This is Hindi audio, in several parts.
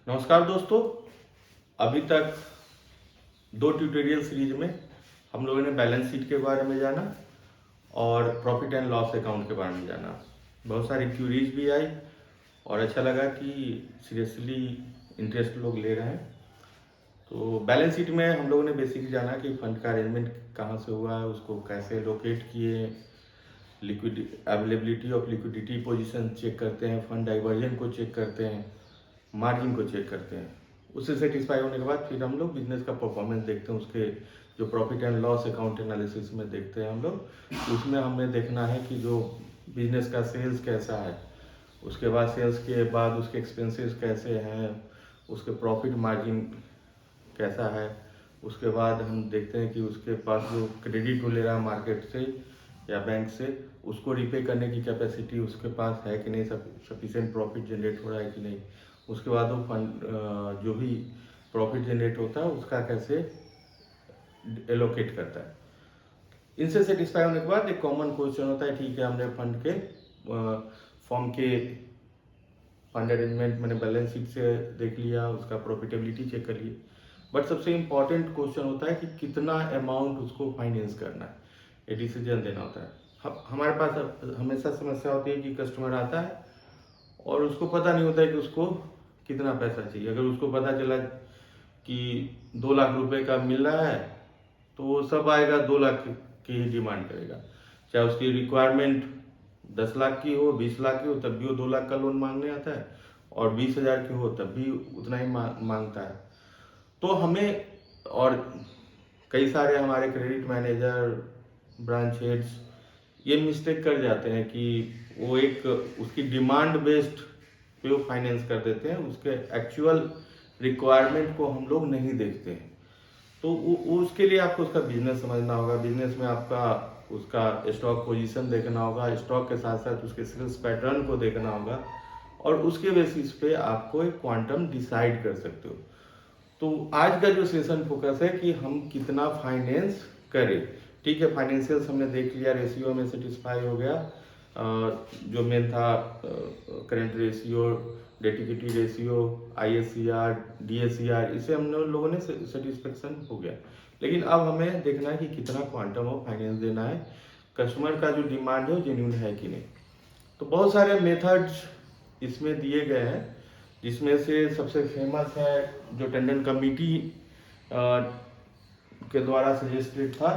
नमस्कार दोस्तों। अभी तक दो ट्यूटोरियल सीरीज में हम लोगों ने बैलेंस शीट के बारे में जाना और प्रॉफिट एंड लॉस अकाउंट के बारे में जाना। बहुत सारी क्यूरीज भी आई और अच्छा लगा कि सीरियसली इंटरेस्ट लोग ले रहे हैं। तो बैलेंस शीट में हम लोगों ने बेसिकली जाना कि फंड का अरेंजमेंट कहाँ से हुआ है, उसको कैसे लोकेट किए, liquid availability of liquidity position check करते हैं, फंड डाइवर्जन को चेक करते हैं, मार्जिन को चेक करते हैं। उससे सेटिस्फाई होने के बाद फिर हम लोग बिजनेस का परफॉर्मेंस देखते हैं। उसके जो profit and loss account analysis में देखते हैं हम लोग, उसमें हमें देखना है कि जो बिजनेस का सेल्स कैसा है, उसके बाद सेल्स के बाद उसके एक्सपेंसेस कैसे हैं, उसके प्रॉफिट मार्जिन कैसा है। उसके बाद हम देखते हैं कि उसके पास जो क्रेडिट वो ले रहा है मार्केट से या बैंक से, उसको रिपे करने की कैपेसिटी उसके पास है कि नहीं, सफिशिएंट प्रॉफिट जनरेट हो रहा है कि नहीं। उसके बाद वो फंड जो भी प्रॉफिट जनरेट होता है उसका कैसे एलोकेट करता है। इनसे सेटिस्फाई होने के बाद एक कॉमन क्वेश्चन होता है, ठीक है हमने फंड के फॉर्म के फंड अरेंजमेंट मैंने बैलेंस शीट से देख लिया, उसका प्रॉफिटेबिलिटी चेक कर ली, बट सबसे इम्पॉर्टेंट क्वेश्चन होता है कि कितना अमाउंट उसको फाइनेंस करना है, ये डिसीजन देना होता है। हमारे पास हमेशा समस्या होती है कि कस्टमर आता है और उसको पता नहीं होता है कि उसको कितना पैसा चाहिए। अगर उसको पता चला कि 2 लाख रुपए का मिल रहा है तो वो सब आएगा 2 लाख की ही डिमांड करेगा। चाहे उसकी रिक्वायरमेंट 10 लाख की हो, 20 लाख की हो, तब भी वो 2 लाख का लोन मांगने आता है, और 20,000 की हो तब भी उतना ही मांगता है। तो हमें, और कई सारे हमारे क्रेडिट मैनेजर, ब्रांच हेड्स ये मिस्टेक कर जाते हैं कि वो एक उसकी डिमांड बेस्ड पे वो फाइनेंस कर देते हैं, उसके एक्चुअल रिक्वायरमेंट को हम लोग नहीं देखते हैं। तो उसके लिए आपको उसका बिजनेस समझना होगा। बिजनेस में आपका उसका स्टॉक पोजीशन देखना होगा, स्टॉक के साथ साथ उसके सेल्स पैटर्न को देखना होगा, और उसके बेसिस पे आपको एक क्वांटम डिसाइड कर सकते हो। तो आज का जो सेशन फोकस है कि हम कितना फाइनेंस करें। ठीक है, फाइनेंशियल हमने देख लिया, रेशियो में सेटिस्फाई हो गया, जो मेन था current ratio, debt equity ratio, ISCR, DSCR, इसे हम लोगों ने सेटिस्फेक्शन हो गया। लेकिन अब हमें देखना है कि कितना क्वांटम ऑफ फाइनेंस देना है, कस्टमर का जो डिमांड है वो जेन्युइन है कि नहीं। तो बहुत सारे मेथड्स इसमें दिए गए हैं, जिसमें से सबसे फेमस है जो टंडन कमेटी के द्वारा सजेस्टेड था,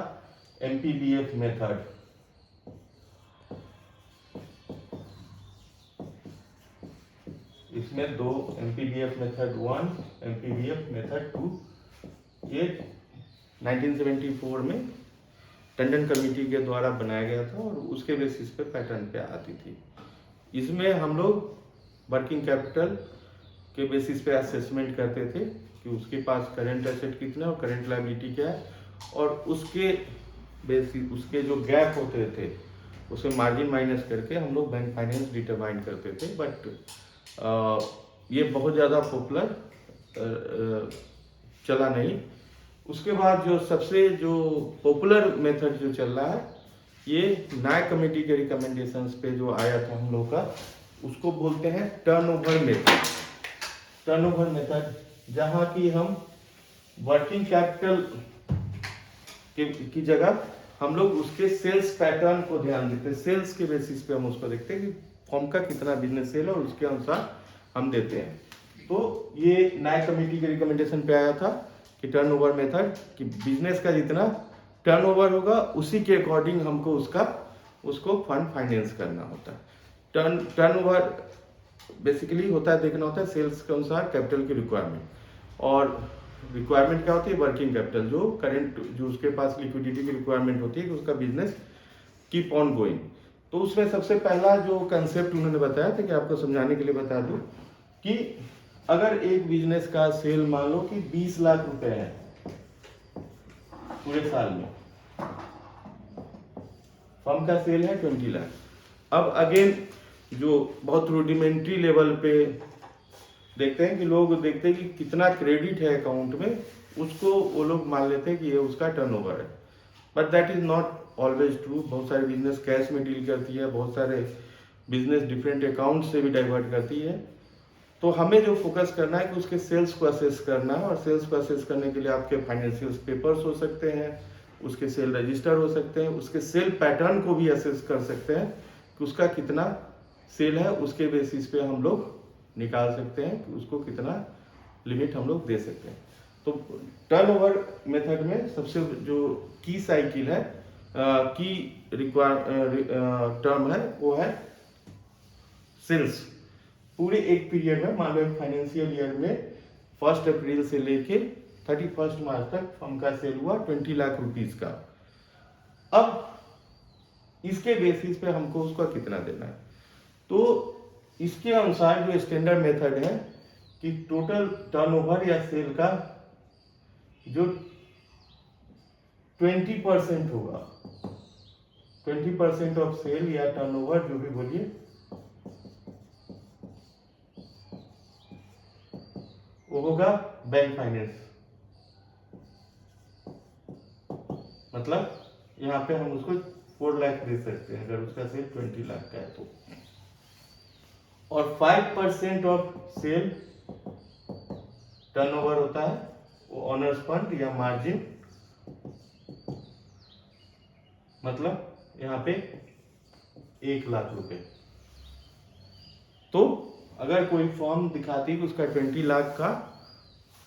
MPBF मेथड। इसमें दो MPBF मेथड 1, MPBF मेथड 2, ये 1974 में टंडन कमेटी के द्वारा बनाया गया था और उसके बेसिस पे पैटर्न पे आती थी। इसमें हम लोग वर्किंग कैपिटल के बेसिस पे असेसमेंट करते थे कि उसके पास करंट एसेट कितना और करंट लायबिलिटी क्या है, और उसके बेसिस उसके जो गैप होते थे उसे मार्जिन माइनस करके हम लोग बैंक फाइनेंस डिटरमाइन करते थे। बट ये बहुत ज़्यादा पॉपुलर चला नहीं। उसके बाद जो सबसे जो पॉपुलर मेथड जो चल रहा है, ये नाय कमेटी के रिकमेंडेशंस पे जो आया था हम लोग का, उसको बोलते हैं टर्नओवर मेथड। टर्नओवर मेथड, जहाँ की हम वर्किंग कैपिटल की जगह हम लोग उसके सेल्स पैटर्न को ध्यान देते हैं। सेल्स के बेसिस पे हम उसको देखते हैं कि फॉर्म का कितना बिजनेस सेल है और उसके अनुसार हम देते हैं। तो ये नाय कमेटी के रिकमेंडेशन पे आया था कि टर्नओवर मेथड, कि बिजनेस का जितना टर्नओवर होगा उसी के अकॉर्डिंग हमको उसको फंड फाइनेंस करना होता है। टर्नओवर बेसिकली होता है, देखना होता है सेल्स के अनुसार कैपिटल की रिक्वायरमेंट, और रिक्वायरमेंट क्या होती है, वर्किंग कैपिटल, जो करंट जो उसके पास लिक्विडिटी की रिक्वायरमेंट होती है कि उसका बिजनेस कीप ऑन गोइंग। तो उसमें सबसे पहला जो कंसेप्ट उन्होंने बताया था, कि आपको समझाने के लिए बता दूं, कि अगर एक बिजनेस का सेल मान लो कि 20 लाख रुपए है पूरे साल में, फर्म का सेल है 20 लाख। अब अगेन जो बहुत रूडिमेंट्री लेवल पे देखते हैं कि लोग देखते हैं कि कितना क्रेडिट है अकाउंट में, उसको वो लोग मान लेते हैं कि ये उसका टर्नओवर है। But that is not always true. बहुत सारे बिजनेस कैश में डील करती है, बहुत सारे बिजनेस डिफरेंट अकाउंट से भी डाइवर्ट करती है। तो हमें जो फोकस करना है कि उसके सेल्स को असेस करना है, और सेल्स को असेस करने के लिए आपके फाइनेंशियल पेपर्स हो सकते हैं, उसके सेल रजिस्टर हो सकते हैं, उसके सेल पैटर्न को भी असेस कर सकते हैं कि उसका कितना सेल है, उसके बेसिस पे हम लोग निकाल सकते हैं कि उसको कितना लिमिट हम लोग दे सकते हैं। तो टर्नओवर मेथड में सबसे जो की साइकिल है, की टर्म है, वो है सेल्स। पूरे एक पीरियड में, मान लो एक फाइनेंशियल ईयर में 1 अप्रैल से लेके 31 मार्च तक फर्म का सेल हुआ 20 लाख रुपीस का। अब इसके बेसिस पे हमको उसका कितना देना है, तो इसके अनुसार जो स्टैंडर्ड मेथड है कि टोटल टर्नओवर या सेल का जो 20% होगा, 20% ऑफ सेल या टर्नओवर, जो भी बोलिए, वो होगा बैंक फाइनेंस। मतलब यहाँ पे हम उसको 4 लाख दे सकते हैं अगर उसका सेल 20 लाख का है तो। और 5% ऑफ सेल टर्नओवर होता है, वो ऑनर्स फंड या मार्जिन, मतलब यहाँ पे 1 लाख रुपए। तो अगर कोई फॉर्म दिखाती है कि उसका 20 लाख का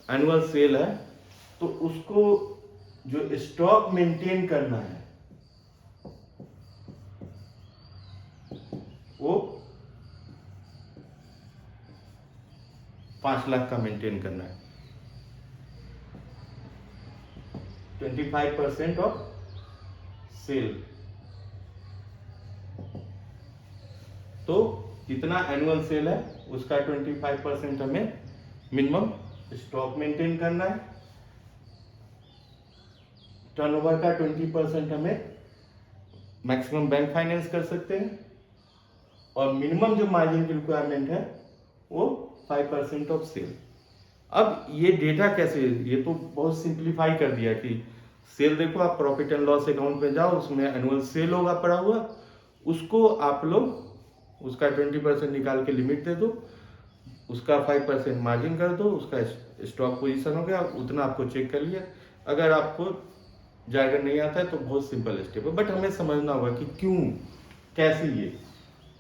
एनुअल सेल है, तो उसको जो स्टॉक मेंटेन करना है वो 5 लाख का मेंटेन करना है। 25% ऑफ सेल। तो जितना एनुअल सेल है उसका 25% हमें मिनिमम स्टॉक मेंटेन करना है। टर्नओवर का 20% हमें मैक्सिमम बैंक फाइनेंस कर सकते हैं, और मिनिमम जो मार्जिन की रिक्वायरमेंट है वो 5% ऑफ सेल। अब ये डेटा कैसे, ये तो बहुत सिंप्लीफाई कर दिया कि सेल देखो, आप प्रॉफिट एंड लॉस अकाउंट में जाओ, उसमें एनुअल सेल होगा पड़ा हुआ, उसको आप लोग उसका 20% निकाल के लिमिट दे दो, उसका 5% मार्जिन कर दो, उसका स्टॉक पोजीशन हो गया, उतना आपको चेक कर लिया। अगर आपको जार्गन नहीं आता है तो बहुत सिंपल स्टेप है, बट हमें समझना होगा कि क्यों, कैसे ये।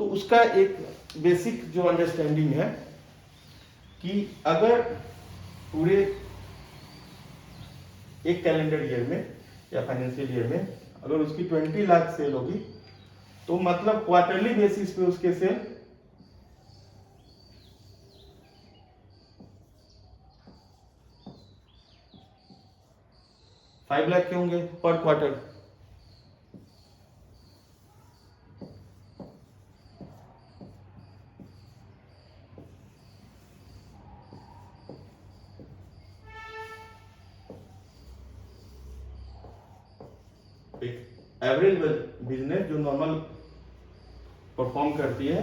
तो उसका एक बेसिक जो अंडरस्टैंडिंग है कि अगर पूरे एक कैलेंडर ईयर में या फाइनेंशियल ईयर में अगर उसकी 20 लाख सेल होगी, तो मतलब क्वार्टरली बेसिस पे उसके सेल 5 लाख के होंगे पर क्वार्टर। एक एवरेज बिजनेस जो नॉर्मल परफॉर्म करती है,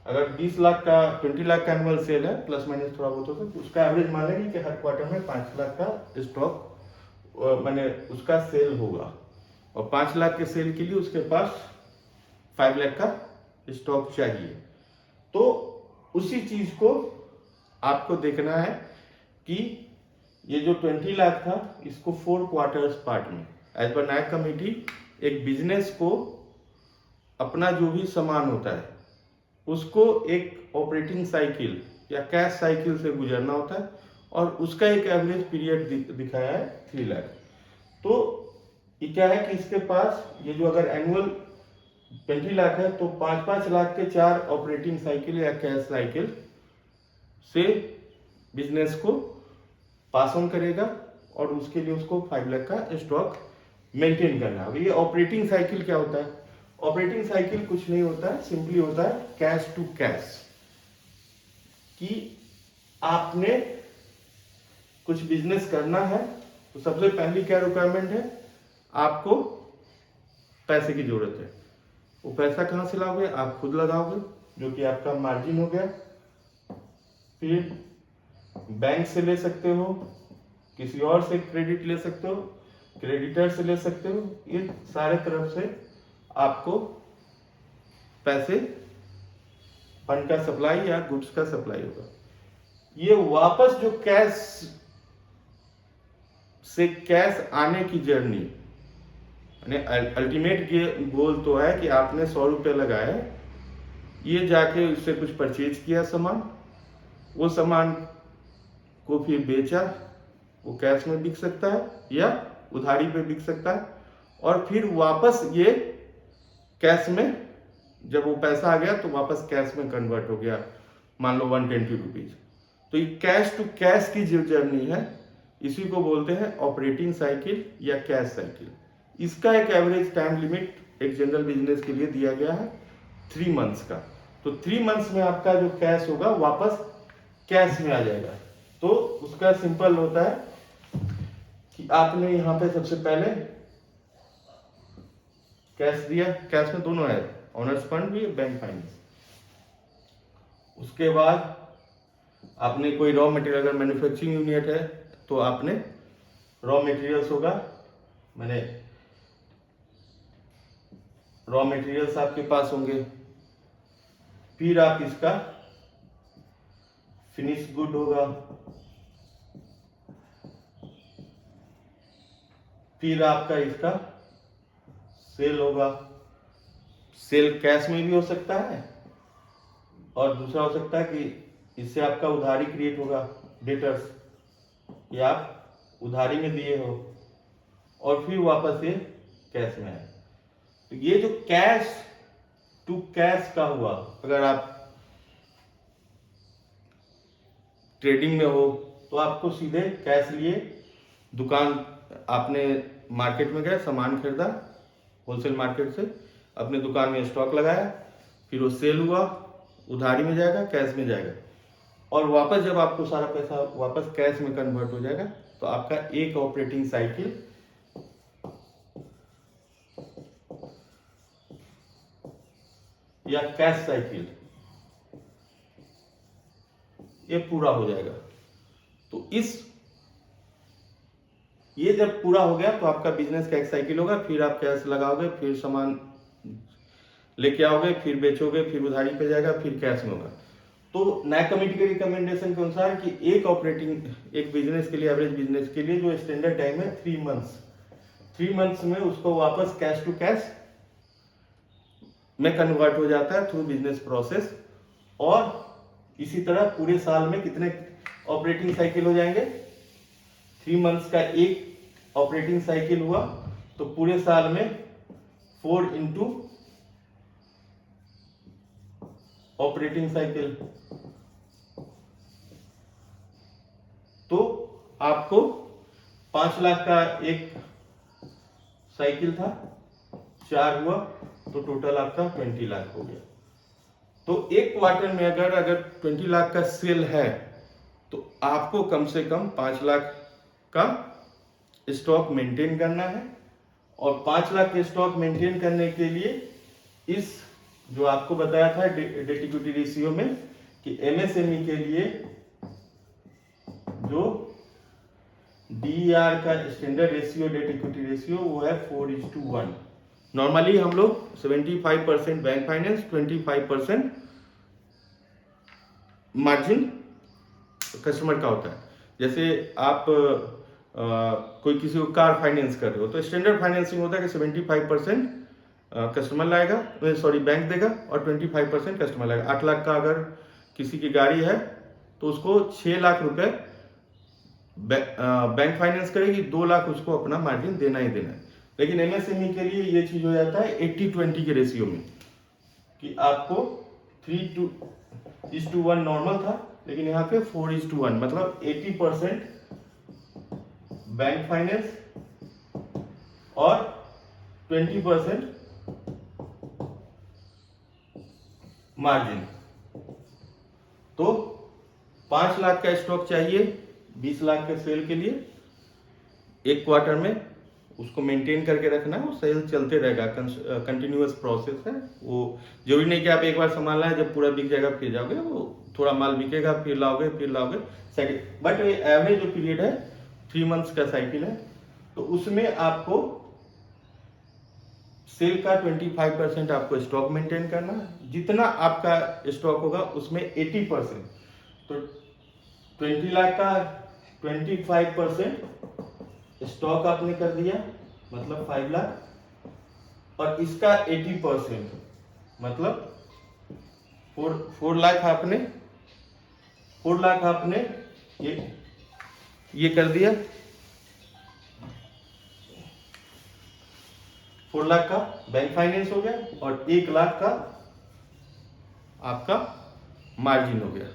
अगर 20 लाख का 20 लाख का एनुअल सेल है, प्लस माइनस थोड़ा बहुत होता है, तो उसका एवरेज मान लेंगे कि हर क्वार्टर में 5 लाख का स्टॉक माने उसका सेल होगा, और 5 लाख के सेल के लिए उसके पास 5 लाख का स्टॉक चाहिए। तो उसी चीज को आपको देखना है कि ये जो 20 लाख था इसको 4 क्वार्टर्स पार्ट में, एज पर नायक कमेटी, एक बिजनेस को अपना जो भी सामान होता है उसको एक ऑपरेटिंग साइकिल या कैश साइकिल से गुजरना होता है, और उसका एक एवरेज पीरियड दिखाया है 3 लाख। तो ये क्या है कि इसके पास ये जो अगर एनुअल 20 लाख है तो 5-5 लाख के 4 ऑपरेटिंग साइकिल या कैश साइकिल से बिजनेस को पास ऑन करेगा, और उसके लिए उसको 5 लाख का स्टॉक मेंटेन करना है। ये ऑपरेटिंग साइकिल क्या होता है? ऑपरेटिंग साइकिल कुछ नहीं होता है, सिंपली होता है कैश टू कैश, कि आपने कुछ बिजनेस करना है तो सबसे पहली क्या रिक्वायरमेंट है, आपको पैसे की जरूरत है। वो पैसा कहाँ से लाओगे? आप खुद लगाओगे, जो कि आपका मार्जिन हो गया। फिर बैंक से ले सकते हो, किसी और से क्रेडिट ले सकते हो, क्रेडिटर से ले सकते हो, ये सारे तरफ से आपको पैसे, फंड का सप्लाई या गुड्स का सप्लाई होगा। ये वापस जो कैश से कैश आने की जर्नी, यानी अल्टीमेट गोल तो है कि आपने 100 रुपये लगाए, ये जाके उससे कुछ परचेज किया सामान, वो सामान को फिर बेचा, वो कैश में बिक सकता है या उधारी पे बिक सकता है, और फिर वापस ये कैश में, जब वो पैसा आ गया तो वापस कैश में कन्वर्ट हो गया, मान लो 120 रुपीज। तो ये कैश टू कैश की जो जर्नी है, इसी को बोलते हैं ऑपरेटिंग साइकिल या कैश साइकिल। इसका एक एवरेज टाइम लिमिट एक जनरल बिजनेस के लिए दिया गया है 3 मंथ्स का। तो 3 मंथ्स में आपका जो कैश होगा वापस कैश में आ जाएगा। तो उसका सिंपल होता है कि आपने यहाँ पे सबसे पहले कैश दिया, कैश में दोनों है, ऑनर्स फंड भी, बैंक फाइनेंस। उसके बाद आपने कोई रॉ मटेरियल, अगर मैन्युफैक्चरिंग यूनिट है तो आपने रॉ मटेरियल्स होगा, मैंने रॉ मटेरियल्स आपके पास होंगे, फिर आप इसका फिनिश गुड होगा, फिर आपका इसका सेल होगा। सेल कैश में भी हो सकता है, और दूसरा हो सकता है कि इससे आपका उधारी क्रिएट होगा, डेटर्स, कि आप उधारी में दिए हो और फिर वापस ये कैश में है। तो ये जो कैश टू कैश का हुआ, अगर आप ट्रेडिंग में हो तो आपको सीधे कैश लिए, दुकान, आपने मार्केट में गए, सामान खरीदा होलसेल मार्केट से, अपने दुकान में स्टॉक लगाया, फिर वो सेल हुआ, उधारी में जाएगा, कैश में जाएगा, और वापस जब आपको सारा पैसा वापस कैश में कन्वर्ट हो जाएगा, तो आपका एक ऑपरेटिंग साइकिल या कैश साइकिल ये पूरा हो जाएगा। तो ये जब पूरा हो गया तो आपका बिजनेस का एक साइकिल होगा, फिर आप कैश लगाओगे, फिर सामान लेके आओगे, फिर बेचोगे, फिर उधारी पे जाएगा, फिर कैश में होगा। तो नया कमेटी के रिकमेंडेशन के अनुसार कि एक बिजनेस के लिए, एवरेज बिजनेस के लिए जो स्टैंडर्ड टाइम है 3 मंथ्स, 3 मंथ्स में उसको वापस कैश टू कैश में कन्वर्ट हो जाता है थ्रू बिजनेस प्रोसेस। और इसी तरह पूरे साल में कितने ऑपरेटिंग साइकिल हो जाएंगे? 3 मंथ्स का एक ऑपरेटिंग साइकिल हुआ तो पूरे साल में 4 इंटू ऑपरेटिंग साइकिल, तो आपको 5 लाख का एक साइकिल था, 4 हुआ तो टोटल आपका 20 लाख हो गया। तो एक क्वार्टर में अगर 20 लाख का सेल है तो आपको कम से कम 5 लाख का स्टॉक मेंटेन करना है, और 5 लाख के स्टॉक मेंटेन करने के लिए इस जो आपको बताया था डेट इक्विटी रेशियो में कि एमएसएमई के लिए जो डीआर का standard ratio, debt equity ratio, वो है 4:1। नॉर्मली हम लोग 75% बैंक फाइनेंस, 25% मार्जिन कस्टमर का होता है। जैसे आप कोई किसी को कार फाइनेंस कर रहे हो तो स्टैंडर्ड फाइनेंसिंग होता है कि 75% कस्टमर लाएगा, बैंक देगा, और 25% कस्टमर लाएगा। 8 लाख का अगर किसी की गाड़ी है तो उसको 6 लाख रुपए बैंक फाइनेंस करेगी, 2 लाख उसको अपना मार्जिन देना ही देना है। लेकिन एमएसएमई के लिए ये चीज हो जाता है 80-20 के रेशियो में, कि आपको 3:1 नॉर्मल था, लेकिन यहाँ पे 4:1, मतलब 80% बैंक फाइनेंस और 20% मार्जिन। तो 5 लाख का स्टॉक चाहिए 20 लाख के सेल के लिए, एक क्वार्टर में उसको मेंटेन करके रखना है, वो सेल चलते रहेगा, कंटिन्यूअस प्रोसेस है। वो जरूरी नहीं कि आप एक बार सामान लाए, जब पूरा बिक जाएगा फिर जाओगे, वो थोड़ा माल बिकेगा फिर लाओगे साइकिल। बट एवरेज जो पीरियड है 3 मंथ्स का साइकिल है, तो उसमें आपको सेल का 25% आपको स्टॉक मेंटेन करना है। जितना आपका स्टॉक होगा उसमें 80%, तो 20 लाख का 25% स्टॉक आपने कर दिया, मतलब 5 लाख, और इसका 80% मतलब 4 लाख आपने ये कर दिया। 4 लाख का बैंक फाइनेंस हो गया और 1 लाख का आपका मार्जिन हो गया।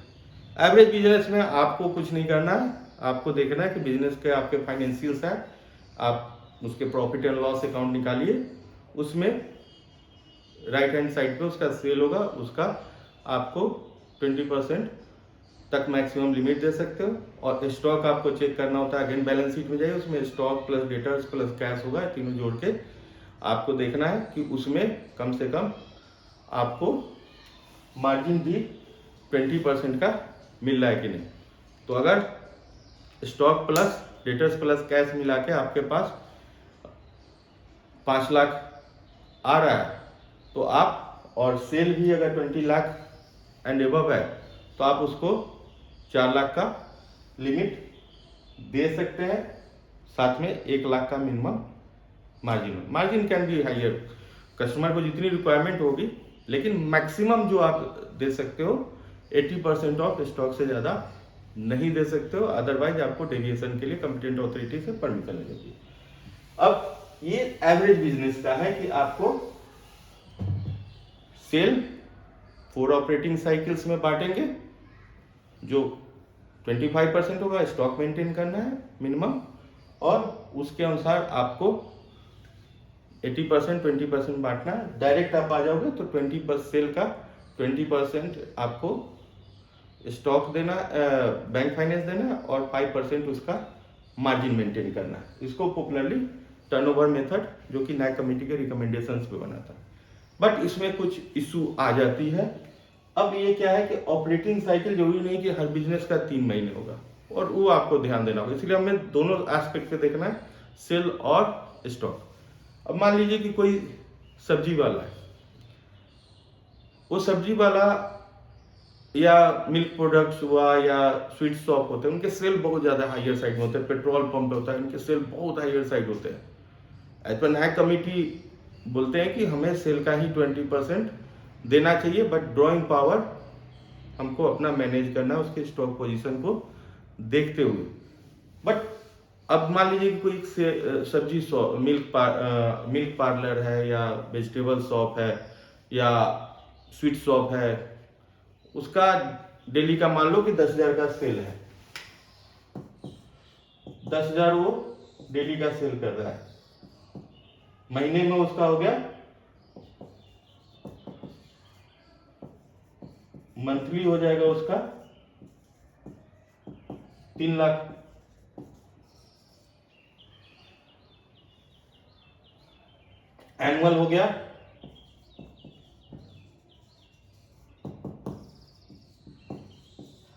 एवरेज बिजनेस में आपको कुछ नहीं करना है, आपको देखना है कि बिजनेस के आपके फाइनेंशियल्स है, आप उसके प्रॉफिट एंड लॉस अकाउंट निकालिए, उसमें राइट हैंड साइड पे उसका सेल होगा, उसका आपको 20% तक मैक्सिमम लिमिट दे सकते हो। और स्टॉक आपको चेक करना होता है, अगेन बैलेंस शीट में जाइए, उसमें stock plus debtors plus cash होगा, तीनों जोड़ के आपको देखना है कि उसमें कम से कम आपको मार्जिन भी 20% का मिल रहा है कि नहीं। तो अगर stock plus debtors plus cash मिला के आपके पास 5 लाख आ रहा है, तो आप, और सेल भी अगर 20 लाख एंड एबव है, तो आप उसको 4 लाख का लिमिट दे सकते हैं, साथ में 1 लाख का minimum margin can be higher, customer को जितनी रिक्वायरमेंट होगी, लेकिन मैक्सिमम जो आप दे सकते हो 80% ऑफ स्टॉक से ज़्यादा नहीं दे सकते हो, अदरवाइज आपको डेविएशन के लिए कॉम्पिटेंट अथॉरिटी से परमिशन लगेगी। अब ये एवरेज बिजनेस का है कि आपको सेल 4 ऑपरेटिंग साइकिल्स में बांटेंगे, जो 25% होगा, स्टॉक मेंटेन करना है मिनिमम, और उसके अनुसार आपको 80% 20% बांटना है। डायरेक्ट आप आ जाओगे तो 20% सेल का 20% आपको स्टॉक देना, बैंक फाइनेंस देना, और 5% उसका मार्जिन मेंटेन करना है। इसको पॉपुलरली टर्नओवर मेथड, जो कि नैक कमेटी के रिकमेंडेशंस पे बना था, बट इसमें कुछ इशू आ जाती है। अब ये क्या है कि ऑपरेटिंग साइकिल जरूरी नहीं कि हर बिजनेस का 3 महीने होगा, और वो आपको ध्यान देना होगा, इसलिए हमें दोनों एस्पेक्ट से देखना है, सेल और स्टॉक। अब मान लीजिए कि कोई सब्जी वाला है, वो सब्जी वाला या मिल्क प्रोडक्ट्स हुआ या स्वीट शॉप होते हैं, उनके सेल बहुत ज़्यादा हायर साइड में होते हैं, पेट्रोल पंप होता है, इनके सेल बहुत हायर साइड होते हैं। एज पर नैक कमेटी बोलते हैं कि हमें सेल का ही 20% देना चाहिए, बट ड्रॉइंग पावर हमको अपना मैनेज करना है, उसके स्टॉक पोजीशन को देखते हुए। बट अब मान लीजिए कि कोई सब्जी शॉप, मिल्क पार्लर है, या वेजिटेबल शॉप है, या स्वीट शॉप है, उसका डेली का मान लो कि 10,000 का सेल है, 10,000 वो डेली का सेल कर रहा है, महीने में उसका हो गया, मंथली हो जाएगा उसका 3 लाख। एनुअल हो गया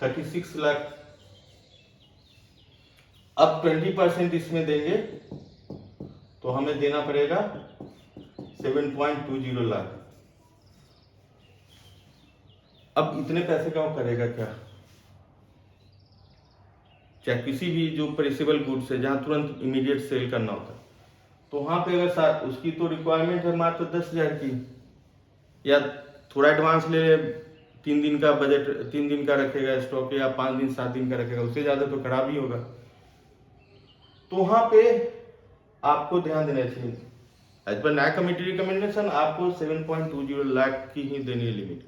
36 लाख। अब 20% इसमें देंगे तो हमें देना पड़ेगा 7.20 लाख। अब इतने पैसे का वो करेगा क्या? चाहे किसी भी जो पेरिसेबल गुड्स है, जहां तुरंत इमीडिएट सेल करना होता है, तो वहां पे अगर उसकी तो रिक्वायरमेंट है मात्र 10,000 की, या थोड़ा एडवांस ले ले, 3 दिन का बजट, 3 दिन का रखेगा स्टॉक, या 5 दिन 7 दिन का रखेगा, उससे ज्यादा तो खराब ही होगा। तो वहां पे आपको ध्यान देना चाहिए, as per NAAC committee recommendation आपको 7.20 लाख की ही देनी है लिमिट,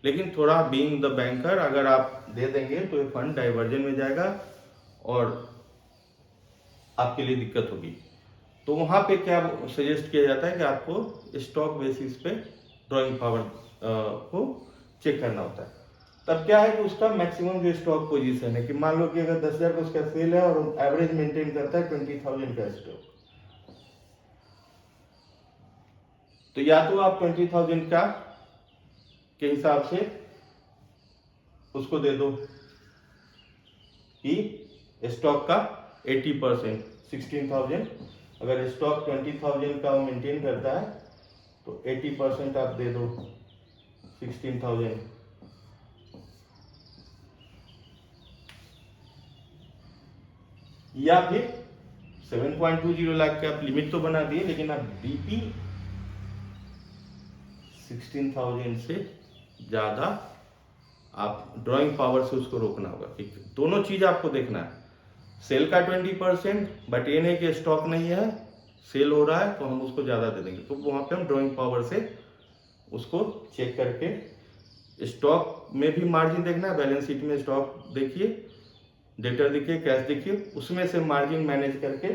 लेकिन थोड़ा बीइंग द बैंकर अगर आप दे देंगे तो ये फंड डाइवर्जन में जाएगा और आपके लिए दिक्कत होगी। तो वहां पे क्या सजेस्ट किया जाता है कि आपको स्टॉक बेसिस पे ड्रॉइंग पावर को चेक करना होता है। तब क्या है कि उसका मैक्सिमम जो स्टॉक पोजीशन है, कि मान लो कि अगर 10,000 का उसका सेल है और एवरेज मेंटेन करता है 20,000 का स्टॉक, तो या तो आप 20,000 का के हिसाब से उसको दे दो कि स्टॉक का 80% 16,000, अगर स्टॉक 20,000 का मेंटेन करता है तो 80% आप दे दो 16,000, या फिर 7.20 लाख के आप लिमिट तो बना दिए, लेकिन आप डीपी 16,000 से ज़्यादा आप ड्राइंग पावर से उसको रोकना होगा। ठीक है, दोनों चीज़ आपको देखना है। सेल का 20%, बट ये नहीं कि स्टॉक नहीं है, सेल हो रहा है तो हम उसको ज़्यादा दे देंगे, तो वहाँ पे हम ड्राइंग पावर से उसको चेक करके, स्टॉक में भी मार्जिन देखना है, बैलेंस शीट में स्टॉक देखिए, डेटर देखिए, कैश देखिए, उसमें से मार्जिन मैनेज करके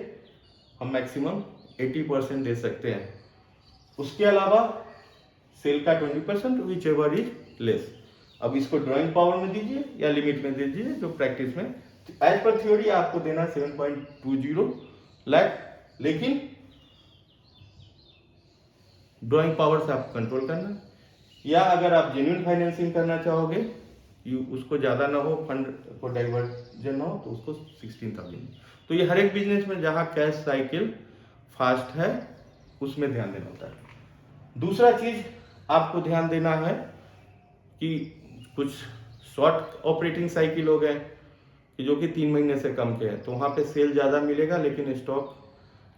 हम मैक्सिमम 80% दे सकते हैं। उसके अलावा सेल का 20%, विच एवर इज लेस। अब इसको ड्राइंग पावर में दीजिए या लिमिट में दीजिए, जो प्रैक्टिस में एज पर थ्योरी आपको देना 7.20 लाख, लेकिन ड्राइंग पावर से आपको कंट्रोल करना। या अगर आप जेन्युइन फाइनेंसिंग करना चाहोगे, उसको ज़्यादा ना हो, फंड को डाइवर्जन ना हो, तो उसको 16,000। तो ये हर एक बिजनेस में जहाँ कैश साइकिल फास्ट है उसमें ध्यान देना होता है। दूसरा चीज आपको ध्यान देना है कि कुछ शॉर्ट ऑपरेटिंग साइकिल हो गए कि जो कि 3 महीने से कम के हैं, तो वहाँ पे सेल ज़्यादा मिलेगा लेकिन स्टॉक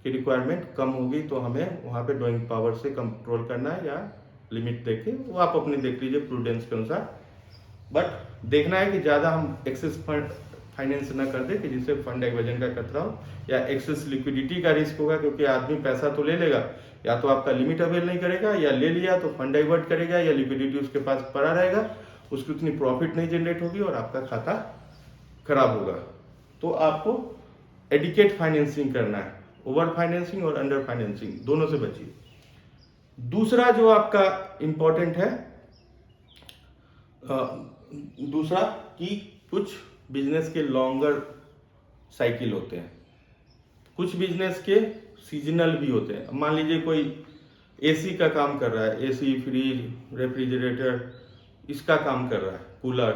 की रिक्वायरमेंट कम होगी, तो हमें वहाँ पे ड्राइंग पावर से कंट्रोल करना है या लिमिट देके, वो आप अपने देख लीजिए प्रूडेंस के अनुसार। बट देखना है कि ज़्यादा हम एक्सेस फंड फाइनेंस ना कर दे कि जिससे फंड डाइवर्जन का खतरा हो या एक्सेस लिक्विडिटी का रिस्क होगा, क्योंकि आदमी पैसा तो ले लेगा, या तो आपका लिमिट अवेल नहीं करेगा, या ले लिया तो फंड डाइवर्ट करेगा, या लिक्विडिटी उसके पास पड़ा रहेगा, उसकी उतनी प्रॉफिट नहीं जनरेट होगी और आपका खाता खराब होगा। तो आपको एडिकेट फाइनेंसिंग करना है, ओवर फाइनेंसिंग और अंडर फाइनेंसिंग दोनों से बचिए। दूसरा जो आपका इंपॉर्टेंट है, दूसरा कि कुछ बिजनेस के लॉन्गर साइकिल होते हैं, कुछ बिजनेस के सीजनल भी होते हैं। मान लीजिए कोई एसी का काम कर रहा है, एसी, फ्रिज, रेफ्रिजरेटर, इसका काम कर रहा है, कूलर,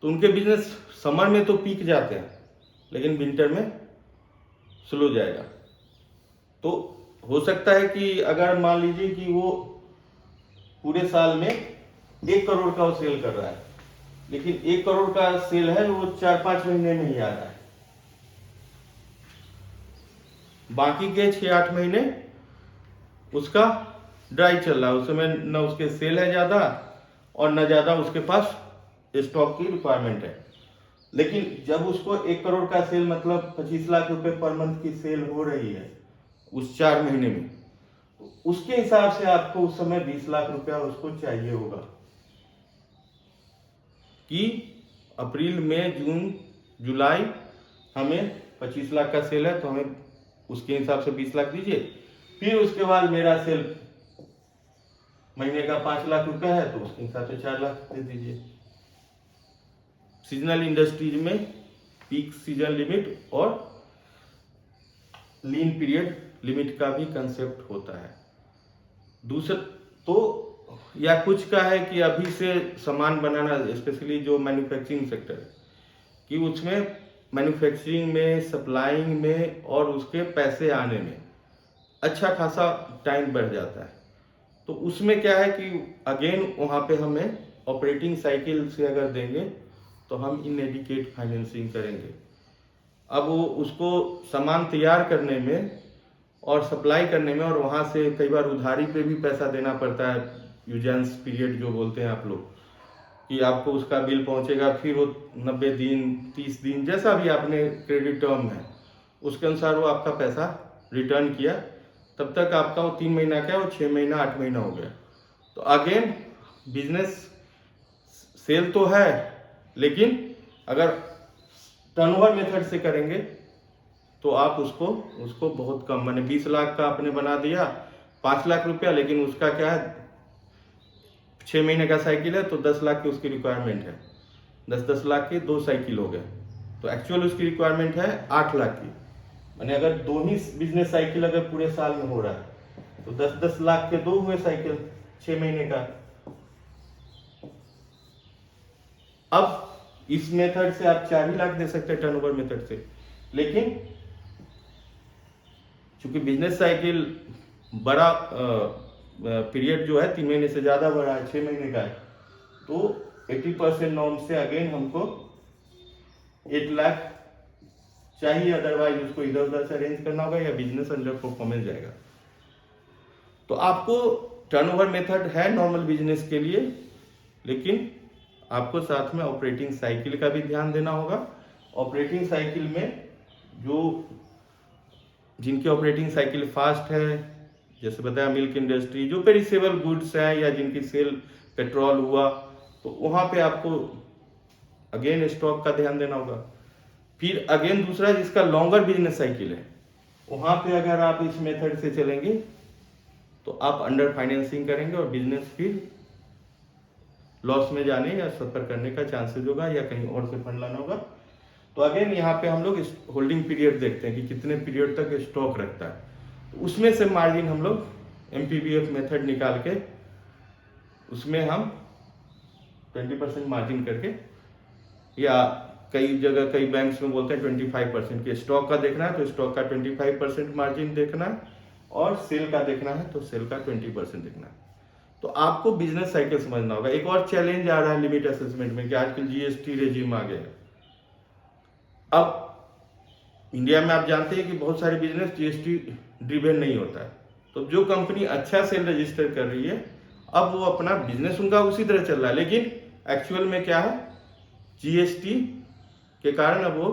तो उनके बिजनेस समर में तो पीक जाते हैं लेकिन विंटर में स्लो जाएगा। तो हो सकता है कि अगर मान लीजिए कि वो पूरे साल में 1 करोड़ का वो सेल कर रहा है, लेकिन 1 करोड़ का सेल है वो 4-5 महीने में ही आ रहा है, बाकी के 6-8 महीने उसका ड्राई चल रहा है, उस समय न उसके सेल है ज्यादा और न ज्यादा उसके पास स्टॉक की रिक्वायरमेंट है। लेकिन जब उसको 1 करोड़ का सेल मतलब 25 लाख रुपए पर मंथ की सेल हो रही है उस 4 महीने में, उसके हिसाब से आपको उस समय 20 लाख रुपया उसको चाहिए होगा कि अप्रैल, मई, जून, जुलाई हमें 25 लाख का सेल है तो हमें उसके हिसाब से 20 लाख दीजिए। फिर उसके बाद मेरा सेल महीने का 5 लाख रुपया है तो उसके हिसाब से 4 लाख दे दीजिए। सीजनल इंडस्ट्रीज में पीक सीजन लिमिट और लीन पीरियड लिमिट का भी कंसेप्ट होता है। दूसरा तो या कुछ का है कि अभी से सामान बनाना, स्पेशली जो मैन्युफैक्चरिंग सेक्टर है, कि उसमें मैन्युफैक्चरिंग में, सप्लाइंग में और उसके पैसे आने में अच्छा खासा टाइम बढ़ जाता है। तो उसमें क्या है कि अगेन वहाँ पे हमें ऑपरेटिंग साइकिल से अगर देंगे तो हम इनएडिकेट फाइनेंसिंग करेंगे। अब वो उसको सामान तैयार करने में और सप्लाई करने में, और वहाँ से कई बार उधारी पे भी पैसा देना पड़ता है, यूजेंस पीरियड जो बोलते हैं आप लोग, कि आपको उसका बिल पहुँचेगा, फिर वो 90 दिन, 30 दिन, जैसा भी आपने क्रेडिट टर्म है उसके अनुसार वो आपका पैसा रिटर्न किया, तब तक आपका वो 3 महीना क्या, वो 6 महीना, 8 महीना हो गया। तो अगेन बिजनेस सेल तो है, लेकिन अगर टर्नओवर मेथड से करेंगे तो आप उसको बहुत कम, माने 20 लाख का आपने बना दिया 5 लाख रुपया, लेकिन उसका क्या है 6 महीने का साइकिल है तो 10 लाख की उसकी रिक्वायरमेंट है, 10-10 लाख के 2 साइकिल हो गए, तो एक्चुअल उसकी रिक्वायरमेंट है 8 लाख की। माने अगर 2 ही बिजनेस साइकिल अगर पूरे साल में हो रहा है तो 10-10 लाख के 2 हुए साइकिल 6 महीने का। अब इस मेथड से आप 4 ही लाख दे सकते हैं टर्नओवर मेथड से, लेकिन चूंकि बिजनेस साइकिल बड़ा पीरियड जो है 3 महीने से ज्यादा बड़ा है, 6 महीने का है, तो 80% नॉर्म से अगेन हमको 8 लाख चाहिए, अदरवाइज उसको इधर उधर से अरेंज करना होगा या बिजनेस अंडर परफॉर्मेंस जाएगा। तो आपको टर्नओवर मेथड है नॉर्मल बिजनेस के लिए, लेकिन आपको साथ में ऑपरेटिंग साइकिल का भी ध्यान देना होगा। ऑपरेटिंग साइकिल में जो जिनकी ऑपरेटिंग साइकिल फास्ट है, जैसे बताया मिल्क इंडस्ट्री, जो पेरिसेबल गुड्स हैं या जिनकी सेल पेट्रोल हुआ, तो वहां पे आपको अगेन स्टॉक का ध्यान देना होगा। फिर अगेन दूसरा जिसका लॉन्गर बिजनेस साइकिल है, वहां पे अगर आप इस मेथड से चलेंगे तो आप अंडर फाइनेंसिंग करेंगे और बिजनेस फिर लॉस में जाने या सफर करने का चांसेस होगा या कहीं और से फंड लाना होगा। तो अगेन यहाँ पे हम लोग होल्डिंग पीरियड देखते हैं कि कितने पीरियड तक स्टॉक रखता है, तो उसमें से मार्जिन हम लोग MPBF मेथड निकाल के उसमें हम 20% मार्जिन करके, या कई जगह कई बैंक्स में बोलते हैं 25% के स्टॉक का देखना है तो स्टॉक का 25% मार्जिन देखना है, और सेल का देखना है तो सेल का 20% देखना है। तो आपको बिजनेस साइकिल समझना होगा। एक और चैलेंज आ रहा है लिमिट असेसमेंट में कि आजकल GST रेजिम आ गया है। अब इंडिया में आप जानते हैं कि बहुत सारे बिजनेस GST ड्रिवेन नहीं होता है, तो जो कंपनी अच्छा सेल रजिस्टर कर रही है, अब वो अपना बिजनेस उनका उसी तरह चल रहा है, लेकिन एक्चुअल में क्या है, GST के कारण अब वो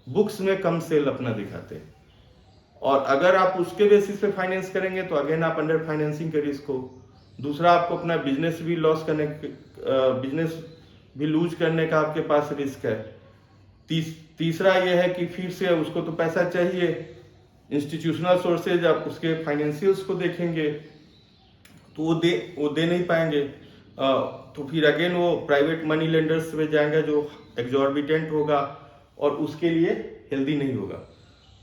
बुक्स में कम सेल अपना दिखाते हैं, और अगर आप उसके बेसिस पे फाइनेंस करेंगे तो अगेन आप अंडर फाइनेंसिंग के रिस्क हो। दूसरा, आपको अपना बिजनेस भी लॉस करने, बिजनेस भी लूज करने का आपके पास रिस्क है। तीसरा यह है कि फिर से उसको तो पैसा चाहिए, इंस्टीट्यूशनल सोर्सेज, आप उसके फाइनेंशियल्स को देखेंगे तो वो दे नहीं पाएंगे, तो फिर अगेन वो प्राइवेट मनी लेंडर्स में जाएंगे जो एग्जॉर्बिटेंट होगा और उसके लिए हेल्दी नहीं होगा।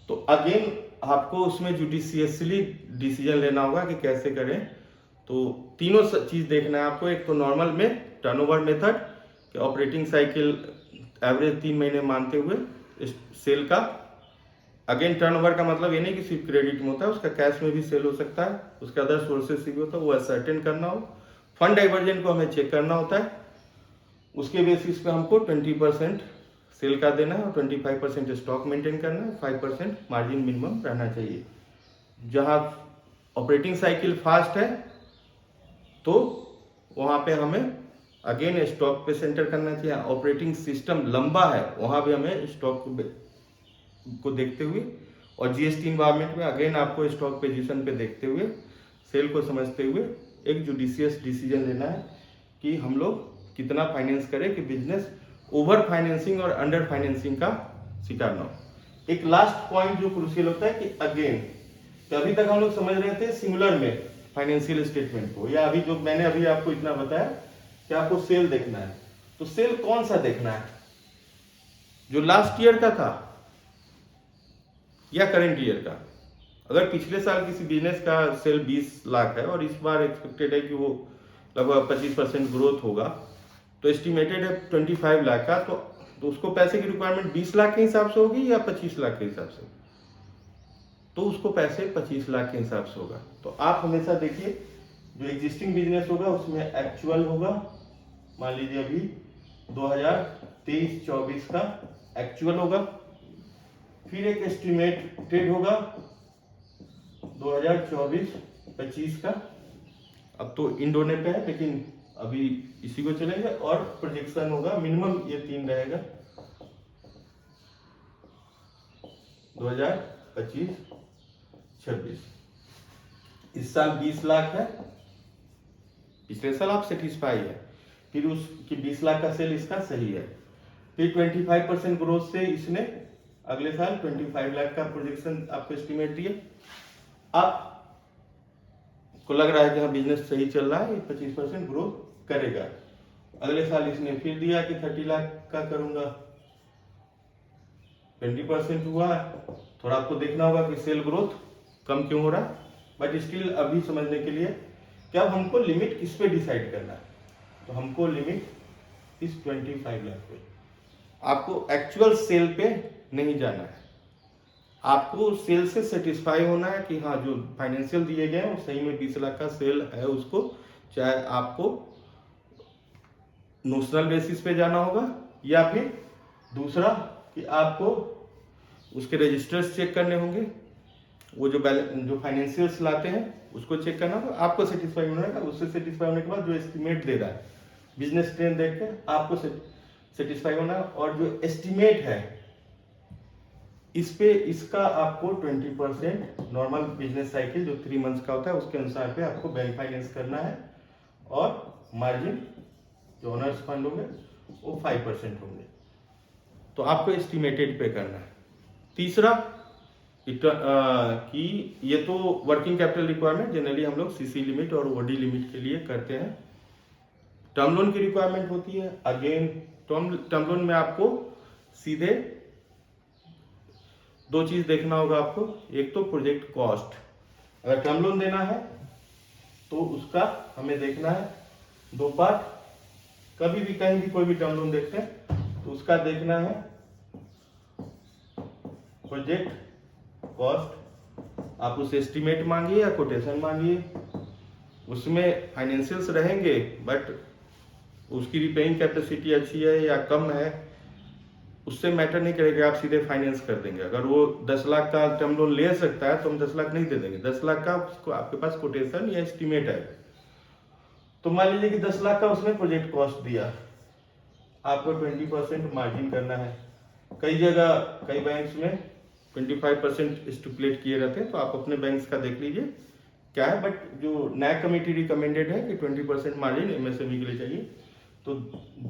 तो अगेन आपको उसमें जुडिशियसली डिसीजन लेना होगा कि कैसे करें। तो तीनों चीज देखना है आपको। एक तो नॉर्मल में टर्नओवर मेथड कि ऑपरेटिंग साइकिल एवरेज 3 महीने मानते हुए सेल का, अगेन टर्नओवर का मतलब ये नहीं कि सिर्फ क्रेडिट में होता है, उसका कैश में भी सेल हो सकता है, उसके अदर सोर्सेस से भी होता है, वो असर्टेन करना हो। फंड डाइवर्जन को हमें चेक करना होता है, उसके बेसिस पे हमको 20% सेल का देना है और 25% स्टॉक मेंटेन करना है, 5% मार्जिन मिनिमम रहना चाहिए। जहां ऑपरेटिंग साइकिल फास्ट है तो वहां पे हमें अगेन स्टॉक पे सेंटर करना चाहिए। ऑपरेटिंग सिस्टम लंबा है, वहां भी हमें स्टॉक को देखते हुए, और GST इन्वायरमेंट में अगेन आपको स्टॉक पोजीशन पे देखते हुए, सेल को समझते हुए एक जुडिशियस डिसीजन लेना है कि हम लोग कितना फाइनेंस करें कि बिजनेस ओवर फाइनेंसिंग और अंडर फाइनेंसिंग का शिकार ना हो। एक लास्ट पॉइंट जो क्रूशियल होता है कि अगेन, तो अभी तक हम लोग समझ रहे थे सिंगुलर में फाइनेंशियल स्टेटमेंट को, या अभी जो मैंने अभी आपको इतना बताया कि आपको सेल देखना है, तो सेल कौन सा देखना है, जो लास्ट ईयर का था या करंट ईयर का। अगर पिछले साल किसी बिजनेस का सेल 20 लाख है और इस बार एक्सपेक्टेड है कि वो लगभग 25% ग्रोथ होगा, तो एस्टिमेटेड है 25 लाख का, तो उसको पैसे की रिक्वायरमेंट 20 लाख के हिसाब से होगी या 25 लाख के हिसाब से, तो उसको पैसे 25 लाख के हिसाब से होगा। तो आप हमेशा देखिए जो एग्जिस्टिंग बिजनेस होगा उसमें एक्चुअल होगा, मान लीजिए अभी 2023-24 का एक्चुअल होगा, फिर एक एस्टिमेटेड होगा 2024-25 का। अब तो इंड होने पे है लेकिन अभी इसी को चलेंगे, और प्रोजेक्शन होगा मिनिमम ये 3 रहेगा 2025-26। इस साल 20 लाख है, पिछले साल आप सेटिस्फाई है, फिर उसकी 20 लाख का सेल इसका सही है, फिर 25% ग्रोथ से इसने अगले साल 25 लाख का प्रोजेक्शन आपको एस्टिमेट दिए। आपको लग रहा है कि हाँ बिजनेस सही चल रहा है, ये 25% ग्रोथ करेगा। अगले साल इसने फिर दिया कि 30 लाख का करूंगा, 20% हुआ। थोड़ा आपको देखना होगा कि सेल ग्रोथ कम क्यों हो रहा है, बट स्टिल अभी समझने के लिए कि अब हमको लिमिट किस पे डिसाइड करना है, तो हमको लिमिट इस 25 लाख पे, आपको एक्चुअल सेल पे नहीं जाना है, आपको सेल से सेटिस्फाई होना है कि हाँ जो फाइनेंशियल दिए गए हैं वो सही में 20 लाख का सेल है उसको, चाहे आपको नोशनल बेसिस पे जाना होगा या फिर दूसरा कि आपको उसके रजिस्टर्स चेक करने होंगे, वो जो फाइनेंशियल्स लाते हैं उसको चेक करना होगा, आपको सेटिस्फाई होना है। उससे सेटिस्फाई होने के बाद जो एस्टिमेट दे रहा है बिजनेस ट्रेंड देख के आपको सेटिस्फाई होना है, और जो एस्टिमेट है इस पे इसका आपको 20% नॉर्मल बिजनेस साइकिल जो 3 मंथ्स का होता है उसके अनुसार पे आपको बैंक फाइनेंस करना है, और मार्जिन जो ओनर्स फंड होंगे वो 5% होंगे। तो आपको एस्टिमेटेड पे करना है। तीसरा कि ये तो वर्किंग कैपिटल रिक्वायरमेंट जनरली हम लोग सीसी लिमिट और ओडी लिमिट के लिए करते हैं। टर्म लोन की रिक्वायरमेंट होती है। अगेन टर्म लोन में आपको सीधे 2 चीज देखना होगा आपको। एक तो प्रोजेक्ट कॉस्ट, अगर टर्म लोन देना है तो उसका हमें देखना है 2 पार्ट। कभी भी कहीं भी कोई भी टर्म लोन देखते हैं तो उसका देखना है प्रोजेक्ट कॉस्ट, आप उस एस्टिमेट मांगिए या कोटेशन मांगिए, उसमें फाइनेंशियल्स रहेंगे बट उसकी रिपेइंग कैपेसिटी अच्छी है या कम है उससे मैटर नहीं करेगा, आप सीधे फाइनेंस कर देंगे। अगर वो 10 लाख का टर्म लोन ले सकता है तो हम 10 लाख नहीं दे देंगे। 10 लाख का उसको आपके पास कोटेशन या एस्टिमेट है, तो मान लीजिए कि 10 लाख का उसने प्रोजेक्ट कॉस्ट दिया, आपको 20% मार्जिन करना है। कई जगह कई बैंक्स में 25% स्टिपुलेट किए रहते हैं, तो आप अपने बैंक्स का देख लीजिए क्या है, बट जो नैक कमेटी रिकमेंडेड है कि 20% मार्जिन एमएसएमई के लिए चाहिए। तो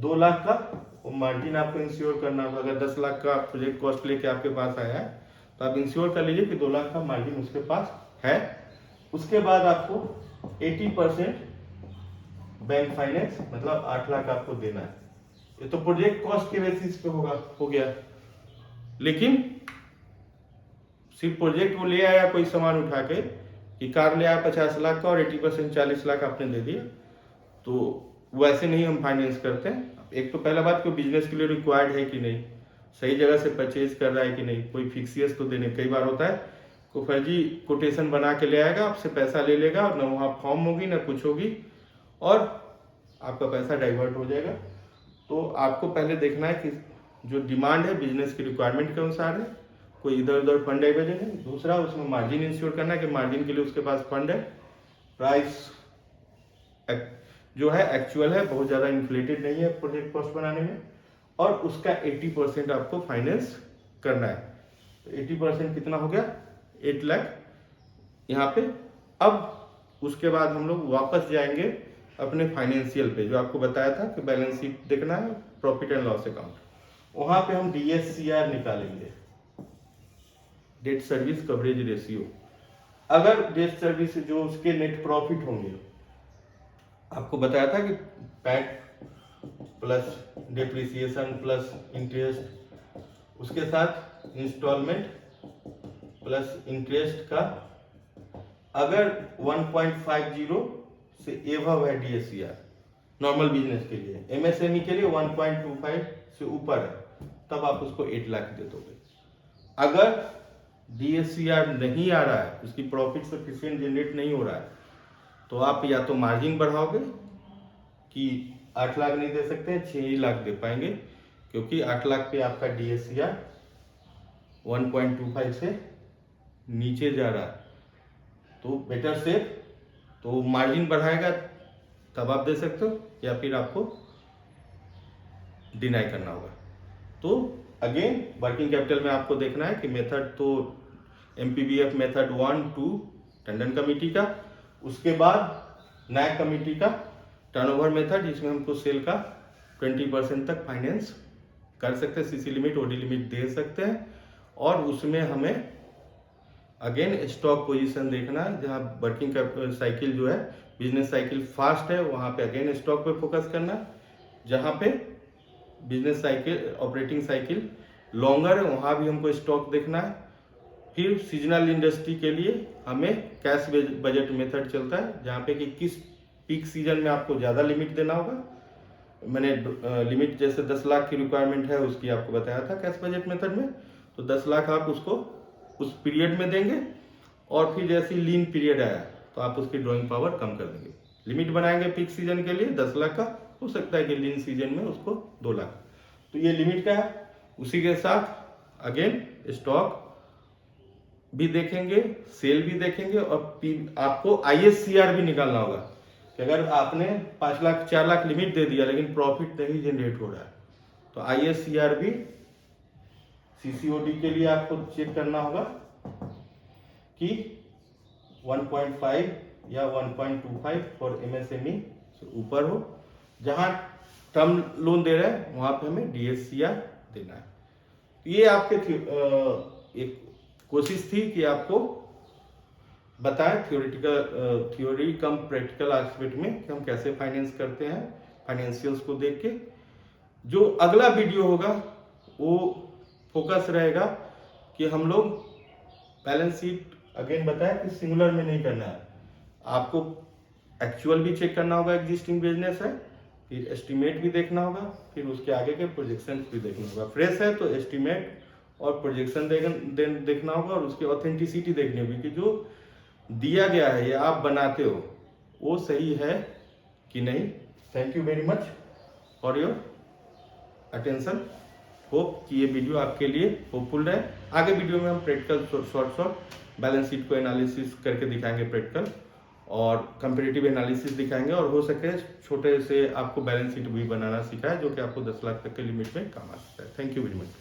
2 लाख का मार्जिन आपको इंश्योर करना होगा। अगर 10 लाख का प्रोजेक्ट कॉस्ट लेके आपके पास आया है तो आप इंश्योर कर लीजिए कि 2 लाख का मार्जिन उसके पास है। उसके बाद आपको 80% बैंक फाइनेंस मतलब 8 लाख आपको देना है। ये तो प्रोजेक्ट कॉस्ट के बेसिस पे हो गया। लेकिन सिर्फ प्रोजेक्ट वो ले आया कोई सामान उठा के कि कार ले आया 50 लाख का और 80% 40 लाख आपने दे दिया, तो वैसे नहीं हम फाइनेंस करते हैं। एक तो पहला बात, कोई बिजनेस के लिए रिक्वायर्ड है कि नहीं, सही जगह से परचेज कर रहा है कि नहीं, कोई फिक्सियस तो देने। कई बार होता है कोई फर्जी कोटेशन बना के ले आएगा, आपसे पैसा ले लेगा और ना वहाँ फॉर्म होगी ना कुछ होगी और आपका पैसा डाइवर्ट हो जाएगा। तो आपको पहले देखना है कि जो डिमांड है बिजनेस की रिक्वायरमेंट के अनुसार है, कोई इधर उधर फंड डाइवर्जन है। दूसरा उसमें मार्जिन इंश्योर करना है कि मार्जिन के लिए उसके पास फंड है, प्राइस जो है एक्चुअल है, बहुत ज़्यादा इन्फ्लेटेड नहीं है प्रोजेक्ट कॉस्ट बनाने में, और उसका 80% आपको फाइनेंस करना है। तो 80% कितना हो गया? 8 लाख यहाँ पे। अब उसके बाद हम लोग वापस जाएंगे अपने फाइनेंशियल पे, जो आपको बताया था कि बैलेंस शीट देखना है, प्रॉफिट एंड लॉस अकाउंट, वहाँ पे हम DSCR निकालेंगे, डेट सर्विस कवरेज रेशियो। अगर डेट सर्विस जो उसके नेट प्रॉफिट होंगे, आपको बताया था कि PAT plus depreciation plus interest, उसके साथ इंस्टॉलमेंट प्लस इंटरेस्ट का अगर 1.50 से एवव है DSCR नॉर्मल बिजनेस के लिए, MSME के लिए 1.25 से ऊपर है, तब आप उसको 8 लाख दे दोगे। अगर DSCR नहीं आ रहा है, उसकी प्रॉफिट सफिशिएंट जनरेट नहीं हो रहा है, तो आप या तो मार्जिन बढ़ाओगे कि 8 लाख नहीं दे सकते, 6 ही लाख दे पाएंगे, क्योंकि 8 लाख पे आपका DSCR 1.25 से नीचे जा रहा है। तो बेटर सेफ, तो मार्जिन बढ़ाएगा तब आप दे सकते हो, या फिर आपको डिनाई करना होगा। तो अगेन वर्किंग कैपिटल में आपको देखना है कि मेथड तो MPBF मेथड 1, 2 टंडन कमेटी का, उसके बाद नैक कमेटी का टर्नओवर मेथड, जिसमें हमको सेल का 20% तक फाइनेंस कर सकते हैं, सीसी लिमिट ओडी लिमिट दे सकते हैं, और उसमें हमें अगेन स्टॉक पोजीशन देखना है। जहाँ वर्किंग साइकिल जो है बिजनेस साइकिल फास्ट है, वहाँ पे अगेन स्टॉक पे फोकस करना है। जहाँ पे business cycle operating cycle longer है, वहाँ भी हमको स्टॉक देखना है। फिर सीजनल इंडस्ट्री के लिए हमें कैश बजट मेथड चलता है, जहाँ पे कि किस पीक सीजन में आपको ज़्यादा लिमिट देना होगा। मैंने लिमिट जैसे 10 लाख की रिक्वायरमेंट है उसकी आपको बताया था कैश बजट मेथड में, तो 10 लाख आप उसको उस पीरियड में देंगे, और फिर जैसे लीन पीरियड आया तो आप उसकी ड्रॉइंग पावर कम कर देंगे। लिमिट बनाएंगे पीक सीजन के लिए 10 लाख का, हो सकता है कि लीन सीजन में उसको 2 लाख, तो ये लिमिट का है। उसी के साथ अगेन स्टॉक भी देखेंगे, सेल भी देखेंगे, और आपको ISCR भी निकालना होगा कि अगर आपने 5 लाख 4 लाख लिमिट दे दिया लेकिन प्रॉफिट नहीं जनरेट हो रहा है, तो ISCR भी CCOD के लिए आपको चेक करना होगा कि 1.5 या 1.25 फॉर MSME से ऊपर हो। जहां टर्म लोन दे रहे हैं वहां पे हमें DSCR देना है। तो ये आपके एक कोशिश थी कि आपको बताएं थ्योरी कम प्रैक्टिकल एस्पेक्ट में कि हम कैसे फाइनेंस करते हैं, फाइनेंशियल्स को देख के। जो अगला वीडियो होगा वो फोकस रहेगा कि हम लोग बैलेंस शीट अगेन बताया कि सिंगुलर में नहीं करना है, आपको एक्चुअल भी चेक करना होगा, एग्जिस्टिंग बिजनेस है, फिर एस्टिमेट भी देखना होगा, फिर उसके आगे के प्रोजेक्शन भी देखना होगा। फ्रेश है तो एस्टिमेट और प्रोजेक्शन देखना होगा, और उसकी ऑथेंटिसिटी देखनी होगी कि जो दिया गया है या आप बनाते हो वो सही है कि नहीं। Thank you very much for your attention. Hope कि ये वीडियो आपके लिए होपफुल रहे। आगे वीडियो में हम प्रैक्टिकल शॉर्ट बैलेंस शीट को एनालिसिस करके दिखाएंगे प्रैक्टिकल, और कंपेरेटिव एनालिसिस दिखाएंगे, और हो सके छोटे से आपको बैलेंस शीट भी बनाना सिखाए जो कि आपको 10 लाख तक के लिमिट में काम आ सकता है। Thank you very much.